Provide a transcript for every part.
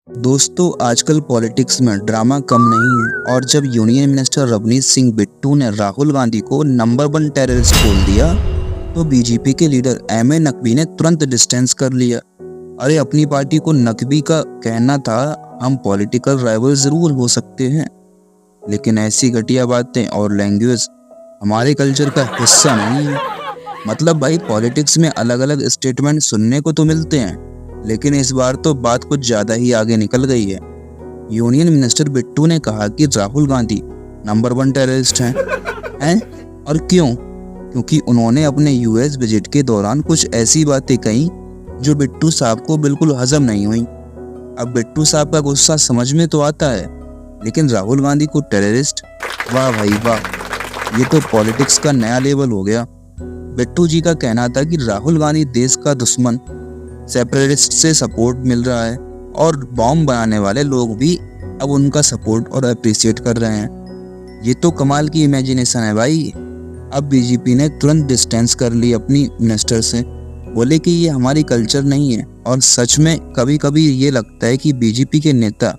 दोस्तों आजकल पॉलिटिक्स में ड्रामा कम नहीं है और जब यूनियन मिनिस्टर रवनीत सिंह बिट्टू ने राहुल गांधी को नंबर 1 टेररिस्ट बोल दिया तो बीजेपी के लीडर एमए नकवी ने तुरंत डिस्टेंस कर लिया। अरे अपनी पार्टी को नकवी का कहना था हम पॉलिटिकल राइवल जरूर हो सकते हैं लेकिन ऐसी घटिया बातें और लैंग्वेज हमारे कल्चर का हिस्सा नहीं है। मतलब भाई पॉलिटिक्स में अलग अलग स्टेटमेंट सुनने को तो मिलते हैं लेकिन इस बार तो बात कुछ ज्यादा ही आगे निकल गई है। यूनियन मिनिस्टर बिट्टू ने कहा कि राहुल गांधी नंबर 1 टेररिस्ट हैं और क्यों? क्योंकि उन्होंने अपने यूएस विजिट के दौरान कुछ ऐसी बातें कही जो बिट्टू साहब को बिल्कुल हजम नहीं हुई। अब बिट्टू साहब का गुस्सा समझ में तो आता है लेकिन राहुल गांधी को टेररिस्ट, वाह भाई वाह, ये तो पॉलिटिक्स का नया लेवल हो गया। बिट्टू जी का कहना था कि राहुल गांधी देश का दुश्मन, सेपरेटिस्ट से सपोर्ट मिल रहा है और बॉम्ब बनाने वाले लोग भी अब उनका सपोर्ट और अप्रिशिएट कर रहे हैं। ये तो कमाल की इमेजिनेशन है भाई। अब बीजेपी ने तुरंत डिस्टेंस कर ली अपनी मिनिस्टर से, बोले कि ये हमारी कल्चर नहीं है। और सच में कभी कभी ये लगता है कि बीजेपी के नेता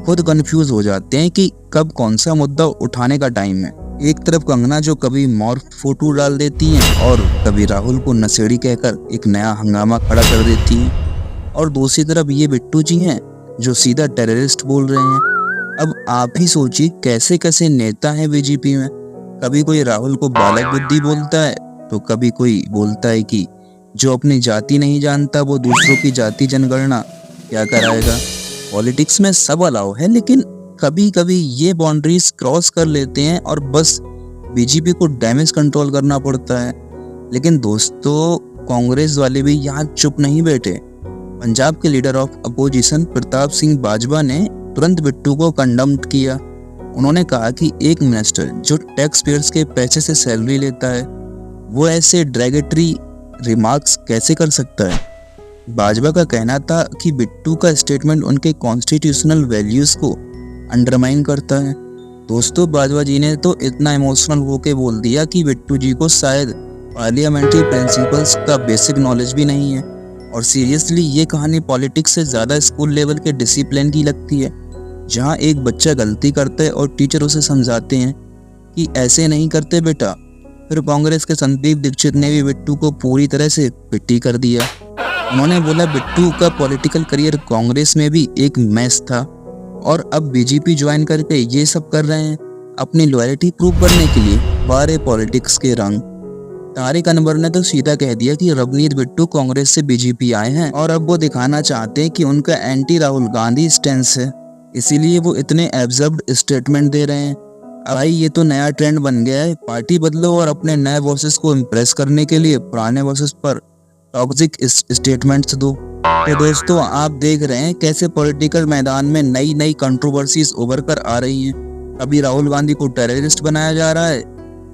खुद कंफ्यूज हो जाते हैं कि कब कौन सा मुद्दा उठाने का टाइम है। एक तरफ कंगना जो कभी मॉर्फ फोटो डाल देती हैं और कभी राहुल को नशेड़ी कहकर एक नया हंगामा खड़ा कर देती हैं और दूसरी तरफ ये बिट्टू जी हैं जो सीधा टेररिस्ट बोल रहे हैं। अब आप ही सोचिए कैसे कैसे नेता हैं बीजेपी में। कभी कोई राहुल को बालक बुद्धि बोलता है तो कभी कोई बोलता है कि जो अपनी जाति नहीं जानता वो दूसरों की जाति जनगणना क्या कराएगा। पॉलिटिक्स में सब अलाउ है लेकिन कभी कभी ये बाउंड्रीज क्रॉस कर लेते हैं और बस बीजेपी को डैमेज कंट्रोल करना पड़ता है। लेकिन दोस्तों कांग्रेस वाले भी यहाँ चुप नहीं बैठे। पंजाब के leader of opposition Pratap Singh Bajwa ने तुरंत बिट्टू को कंडम किया। उन्होंने कहा कि एक मिनिस्टर जो टैक्स पेयर्स के पैसे से सैलरी लेता है वो ऐसे ड्रैगेटरी रिमार्क्स कैसे कर सकता है। बाजवा का कहना था कि बिट्टू का स्टेटमेंट उनके कॉन्स्टिट्यूशनल वैल्यूज को अंडरमाइन करता है। दोस्तों बाजवा जी ने तो इतना इमोशनल होके बोल दिया कि बिट्टू जी को शायद पार्लियामेंट्री प्रिंसिपल्स का बेसिक नॉलेज भी नहीं है। और सीरियसली ये कहानी पॉलिटिक्स से ज़्यादा स्कूल लेवल के डिसिप्लिन की लगती है, जहां एक बच्चा गलती करता है और टीचर उसे समझाते हैं कि ऐसे नहीं करते बेटा। फिर कांग्रेस के संदीप दीक्षित ने भी बिट्टू को पूरी तरह से पिट्टी कर दिया। उन्होंने बोला बिट्टू का पॉलिटिकल करियर कांग्रेस में भी एक मैस था और अब बीजेपी ज्वाइन करके ये सब कर रहे हैं अपनी लॉयल्टी प्रूव करने के लिए। बारे पॉलिटिक्स के रंग। तारिक अनवर ने तो सीधा कह दिया कि रवनीत बिट्टू कांग्रेस से बीजेपी आए हैं और अब वो दिखाना चाहते हैं कि उनका एंटी राहुल गांधी स्टैंस है, इसीलिए वो इतने एब्जर्व्ड स्टेटमेंट दे रहे हैं। भाई ये तो नया ट्रेंड बन गया है, पार्टी बदलो और अपने नए बॉसेस को इम्प्रेस करने के लिए पुराने बॉसेस पर टॉक्सिक स्टेटमेंट्स दो। तो दोस्तों आप देख रहे हैं कैसे पॉलिटिकल मैदान में नई नई कंट्रोवर्सीज उभर कर आ रही हैं। कभी राहुल गांधी को टेररिस्ट बनाया जा रहा है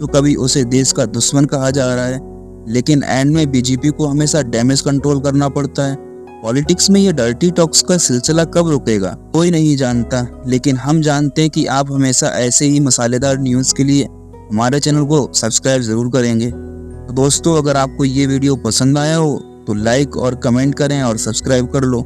तो कभी उसे देश का दुश्मन कहा जा रहा है, लेकिन एंड में बीजेपी को हमेशा डैमेज कंट्रोल करना पड़ता है। पॉलिटिक्स में ये डर्टी टॉक्स का सिलसिला कब रुकेगा कोई नहीं जानता, लेकिन हम जानते हैं कि आप हमेशा ऐसे ही मसालेदार न्यूज़ के लिए हमारे चैनल को सब्सक्राइब ज़रूर करेंगे। तो दोस्तों अगर आपको ये वीडियो पसंद आया हो तो लाइक और कमेंट करें और सब्सक्राइब कर लो।